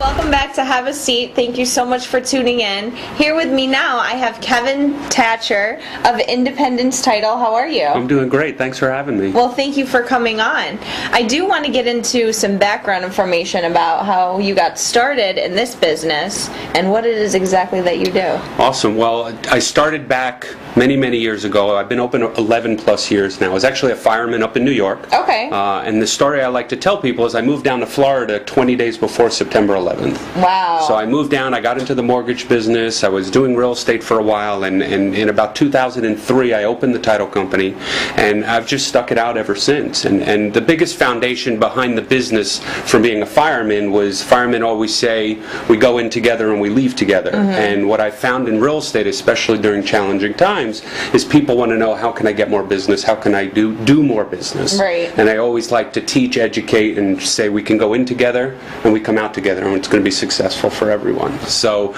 Welcome back to Have a Seat. Thank you so much for tuning in. Here with me now, I have Kevin Tacher of Independence Title. How are you? I'm doing great. Thanks for having me. Well, thank you for coming on. I do want to get into some background information about how you got started in this business and what it is exactly that you do. Awesome. Well, I started back many years ago. I've been open 11 plus years now. I was actually a fireman up in New York. Okay. And the story I like to tell people is I moved down to Florida 20 days before September 11th. Wow. So I moved down, I got into the mortgage business, I was doing real estate for a while, and in about 2003 I opened the title company, and I've just stuck it out ever since. And the biggest foundation behind the business from being a fireman was firemen always say, we go in together and we leave together. Mm-hmm. And what I found in real estate, especially during challenging times, is people want to know, how can I get more business? How can I do more business? Right. And I always like to teach, educate, and say we can go in together and we come out together, and it's going to be successful for everyone. So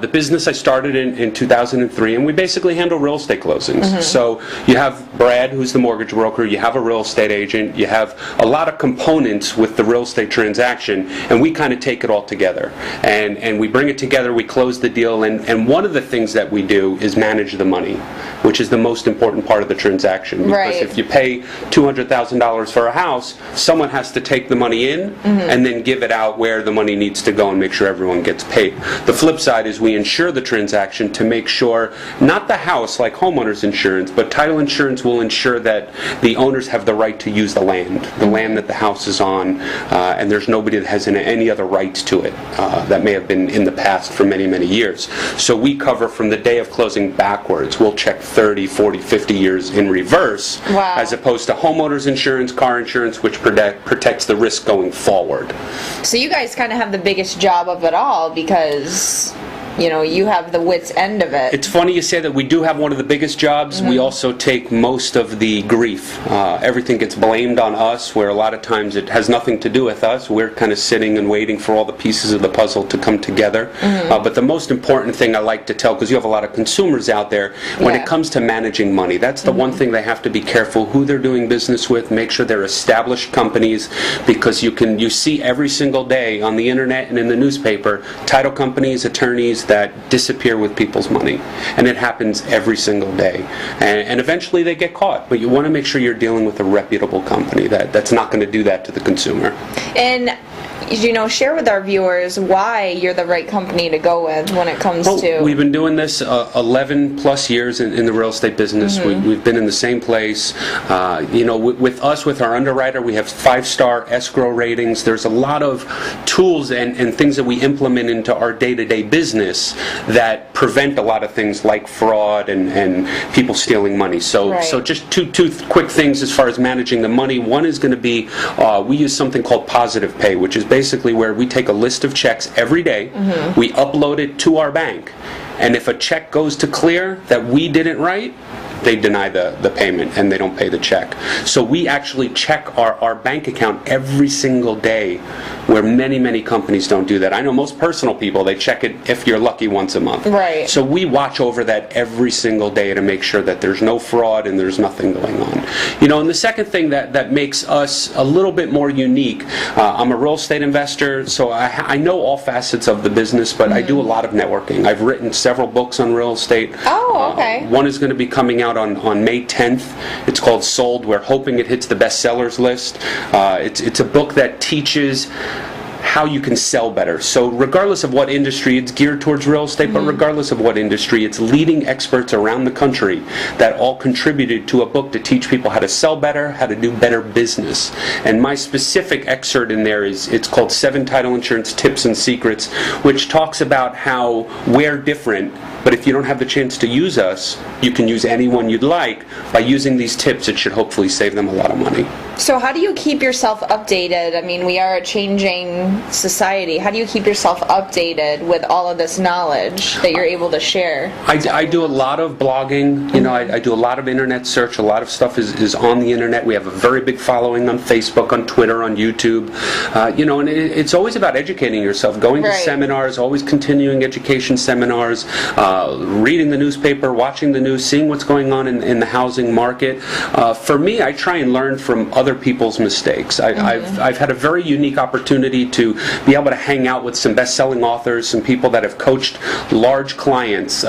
the business I started in 2003, and we basically handle real estate closings. Mm-hmm. So you have Brad, who's the mortgage broker, you have a real estate agent, you have a lot of components with the real estate transaction, and we kind of take it all together. And we bring it together, we close the deal, and one of the things that we do is manage the money, which is the most important part of the transaction. Because right. If you pay $200,000 for a house, someone has to take the money in mm-hmm. and then give it out where the money needs to go and make sure everyone gets paid. The flip side is we insure the transaction to make sure, not the house like homeowners insurance, but title insurance will ensure that the owners have the right to use the land that the house is on, and there's nobody that has any other rights to it that may have been in the past for many years. So we cover from the day of closing backwards. We'll check 30, 40, 50 years in reverse, wow. as opposed to homeowners insurance, car insurance, which protects the risk going forward. So you guys kind of have the biggest job of it all because, you know, you have the wits end of it. It's funny you say that. We do have one of the biggest jobs. Mm-hmm. We also take most of the grief. Everything gets blamed on us, where a lot of times it has nothing to do with us. We're kind of sitting and waiting for all the pieces of the puzzle to come together. Mm-hmm. But the most important thing I like to tell, because you have a lot of consumers out there, when it comes to managing money, that's the mm-hmm. one thing they have to be careful who they're doing business with. Make sure they're established companies, because you see every single day on the internet and in the newspaper title companies, attorneys that disappear with people's money, and it happens every single day, and eventually they get caught. But you want to make sure you're dealing with a reputable company that's not going to do that to the consumer. And share with our viewers why you're the right company to go with when it comes to... We've been doing this 11 plus years in the real estate business. Mm-hmm. We've been in the same place. With us, with our underwriter, we have 5-star escrow ratings. There's a lot of tools and things that we implement into our day-to-day business that prevent a lot of things like fraud and people stealing money. So just two quick things as far as managing the money. One is going to be, we use something called Positive Pay, which is basically where we take a list of checks every day, mm-hmm. we upload it to our bank, and if a check goes to clear that we didn't write, they deny the payment and they don't pay the check. So we actually check our bank account every single day, where many companies don't do that. I know most personal people, they check it, if you're lucky, once a month. Right. So we watch over that every single day to make sure that there's no fraud and there's nothing going on. And the second thing that makes us a little bit more unique, I'm a real estate investor, so I know all facets of the business, but mm-hmm. I do a lot of networking. I've written several books on real estate. Oh, okay. One is going to be coming out on May 10th. It's called Sold. We're hoping it hits the bestsellers list. It's a book that teaches how you can sell better. So regardless of what industry, it's geared towards real estate, mm-hmm. but regardless of what industry, it's leading experts around the country that all contributed to a book to teach people how to sell better, how to do better business. And my specific excerpt in there it's called 7 Title Insurance Tips and Secrets, which talks about how we're different, but if you don't have the chance to use us, you can use anyone you'd like. By using these tips, it should hopefully save them a lot of money. So how do you keep yourself updated? I mean, we are a changing society. How do you keep yourself updated with all of this knowledge that you're able to share? I do a lot of blogging. I do a lot of internet search. A lot of stuff is on the internet. We have a very big following on Facebook, on Twitter, on YouTube. And it's always about educating yourself, going to seminars, always continuing education seminars. reading the newspaper, watching the news, seeing what's going on in the housing market. For me, I try and learn from other people's mistakes. I've had a very unique opportunity to be able to hang out with some best-selling authors, some people that have coached large clients,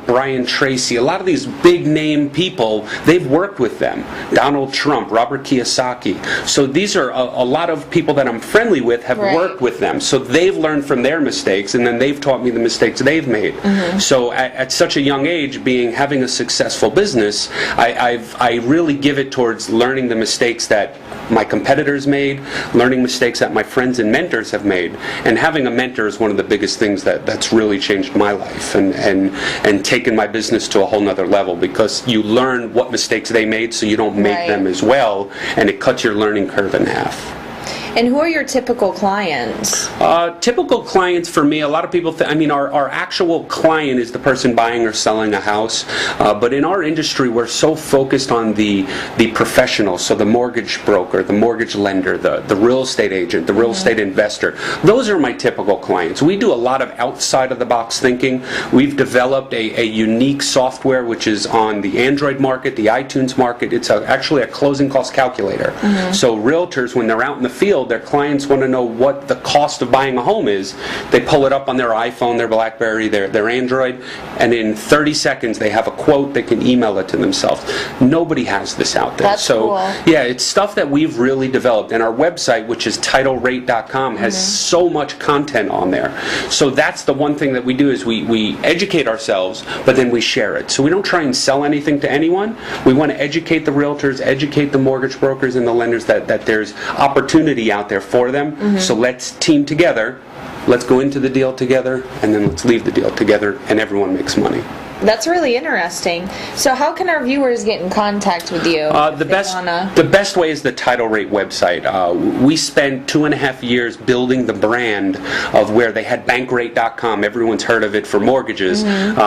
Brian Tracy, a lot of these big-name people, they've worked with them. Donald Trump, Robert Kiyosaki. So these are a lot of people that I'm friendly with have worked with them. So they've learned from their mistakes, and then they've taught me the mistakes they've made. So at such a young age, having a successful business, I really give it towards learning the mistakes that my competitors made, learning mistakes that my friends and mentors have made, and having a mentor is one of the biggest things that's really changed my life and taken my business to a whole nother level, because you learn what mistakes they made so you don't make them as well, and it cuts your learning curve in half. And who are your typical clients? Typical clients for me, a lot of people our actual client is the person buying or selling a house, but in our industry we're so focused on the professional, so the mortgage broker, the mortgage lender, the real estate agent, the real estate investor. Those are my typical clients. We do a lot of outside of the box thinking. We've developed a unique software which is on the Android market, the iTunes market. It's actually a closing cost calculator. So realtors, when they're out in the field, their clients want to know what the cost of buying a home is. They pull it up on their iPhone, their BlackBerry, their Android, and in 30 seconds they have a quote. They can email it to themselves. Nobody has this out there. That's cool. Yeah, it's stuff that we've really developed. And our website, which is TitleRate.com, has so much content on there. So that's the one thing that we do, is we educate ourselves, but then we share it. So we don't try and sell anything to anyone. We want to educate the realtors, educate the mortgage brokers and the lenders that there's opportunity out there for them. So let's team together, let's go into the deal together, and then let's leave the deal together, and everyone makes money. That's really interesting. So how can our viewers get in contact with you? The best way is the Title Rate website. We spent 2.5 years building the brand of where they had bankrate.com. Everyone's heard of it for mortgages.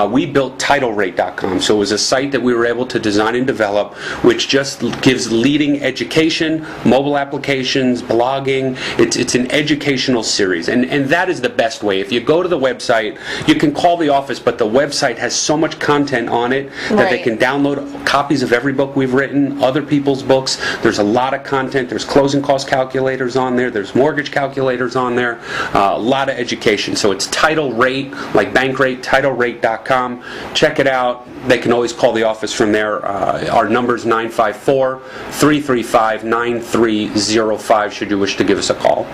We built TitleRate.com. So it was a site that we were able to design and develop, which just gives leading education, mobile applications, blogging. It's an educational series. And that is the best way. If you go to the website, you can call the office, but the website has so much content on it that they can download copies of every book we've written, other people's books. There's a lot of content. There's closing cost calculators on there. There's mortgage calculators on there. A lot of education. So it's Title Rate, like Bankrate, TitleRate.com. Check it out. They can always call the office from there. Our number is 954-335-9305 should you wish to give us a call.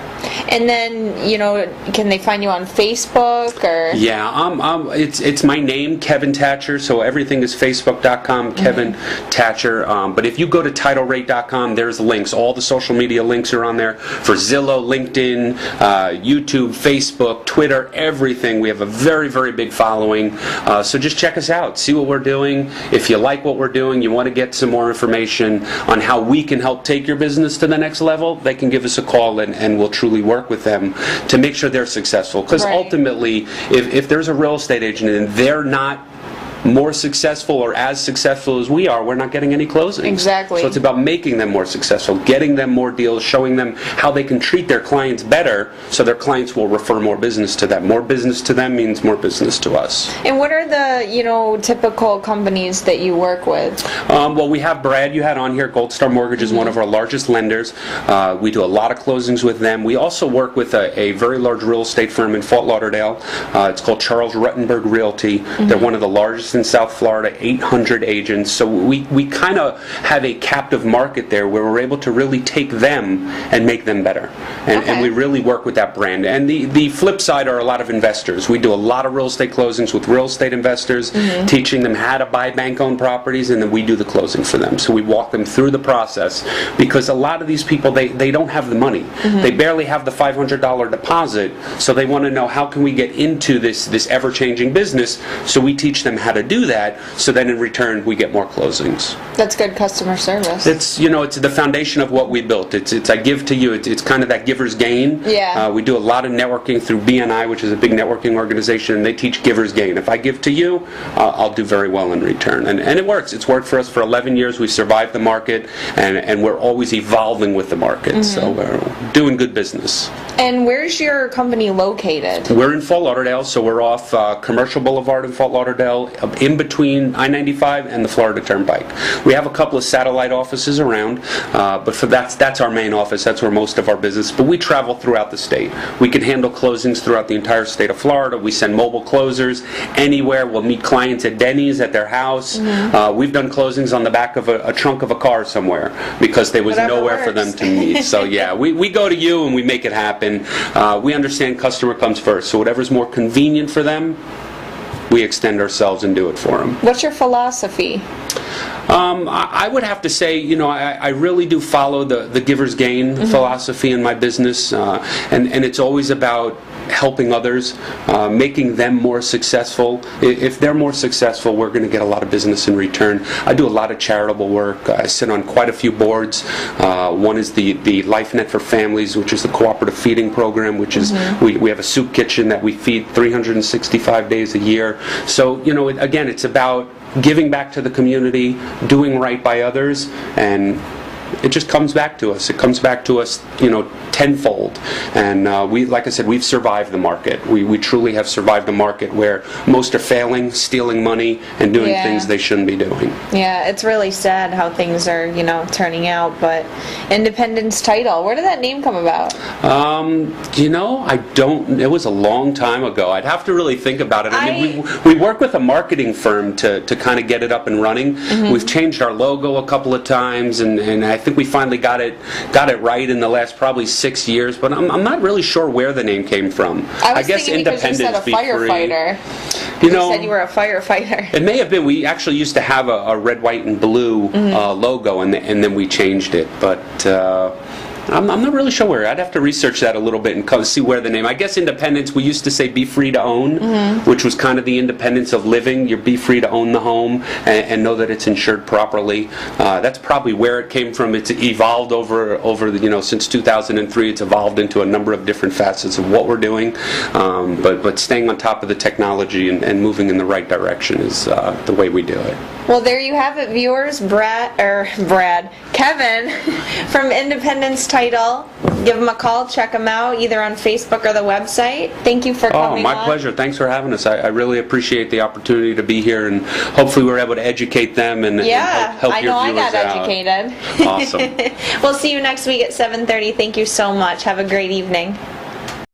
And then, can they find you on Facebook or? Yeah, it's my name, Kevin Tacher, so everything is Facebook.com, Kevin Tacher. But if you go to TitleRate.com, there's links. All the social media links are on there for Zillow, LinkedIn, YouTube, Facebook, Twitter, everything. We have a very, very big following. So just check us out. See what we're doing. If you like what we're doing, you want to get some more information on how we can help take your business to the next level, they can give us a call and we'll truly work with them to make sure they're successful. Because ultimately, if there's a real estate agent and they're not more successful or as successful as we are, we're not getting any closings. Exactly. So it's about making them more successful, getting them more deals, showing them how they can treat their clients better so their clients will refer more business to them. More business to them means more business to us. And what are the, typical companies that you work with? Well, we have Brad, you had on here. Gold Star Mortgage is one of our largest lenders. We do a lot of closings with them. We also work with a very large real estate firm in Fort Lauderdale. It's called Charles Ruttenberg Realty. They're one of the largest in South Florida, 800 agents. So we kind of have a captive market there where we're able to really take them and make them better. And we really work with that brand. And the flip side are a lot of investors. We do a lot of real estate closings with real estate investors, teaching them how to buy bank-owned properties, and then we do the closing for them. So we walk them through the process, because a lot of these people, they don't have the money. They barely have the $500 deposit, so they want to know, how can we get into this ever-changing business? So we teach them how to do that, so then in return we get more closings. That's good customer service. It's it's the foundation of what we built. It's I give to you. It's kind of that giver's gain. Yeah. We do a lot of networking through BNI, which is a big networking organization, and they teach giver's gain. If I give to you, I'll do very well in return, and it works. It's worked for us for 11 years. We've survived the market, and we're always evolving with the market. So we're doing good business. And where's your company located? We're in Fort Lauderdale, so we're off Commercial Boulevard in Fort Lauderdale, in between I-95 and the Florida Turnpike. We have a couple of satellite offices around, but that's our main office. That's where most of our business. But we travel throughout the state. We can handle closings throughout the entire state of Florida. We send mobile closers anywhere. We'll meet clients at Denny's, at their house. We've done closings on the back of a trunk of a car somewhere because there was Whatever nowhere for works. them to meet. So yeah, we go to you and we make it happen. We understand customer comes first, so whatever's more convenient for them, we extend ourselves and do it for them. What's your philosophy? I would have to say, I really do follow the giver's gain philosophy in my business, and it's always about helping others, making them more successful. If they're more successful, we're going to get a lot of business in return. I do a lot of charitable work. I sit on quite a few boards. One is the LifeNet for Families, which is the cooperative feeding program, which is we have a soup kitchen that we feed 365 days a year. So, again, it's about giving back to the community, doing right by others, and it just comes back to us. It comes back to us, tenfold. And like I said, we've survived the market. We truly have survived a market where most are failing, stealing money, and doing things they shouldn't be doing. Yeah, it's really sad how things are, turning out. But Independence Title, where did that name come about? I don't. It was a long time ago. I'd have to really think about it. I mean, we work with a marketing firm to kind of get it up and running. We've changed our logo a couple of times, and I think we finally got it right in the last probably 6 years. But I'm not really sure where the name came from. I guess thinking because you said a firefighter. You said you were a firefighter. It may have been. We actually used to have a red, white, and blue logo, and then we changed it. But I'm not really sure where. I'd have to research that a little bit and see where the name. I guess independence, we used to say be free to own, which was kind of the independence of living. You're be free to own the home and know that it's insured properly. That's probably where it came from. It's evolved over since 2003. It's evolved into a number of different facets of what we're doing. But staying on top of the technology and moving in the right direction is the way we do it. Well, there you have it, viewers. Kevin from Independence Title. Give him a call, check him out, either on Facebook or the website. Thank you for coming on. My pleasure. Thanks for having us. I really appreciate the opportunity to be here, and hopefully we're able to educate them and help your viewers out. I got educated. Awesome. We'll see you next week at 7:30. Thank you so much. Have a great evening.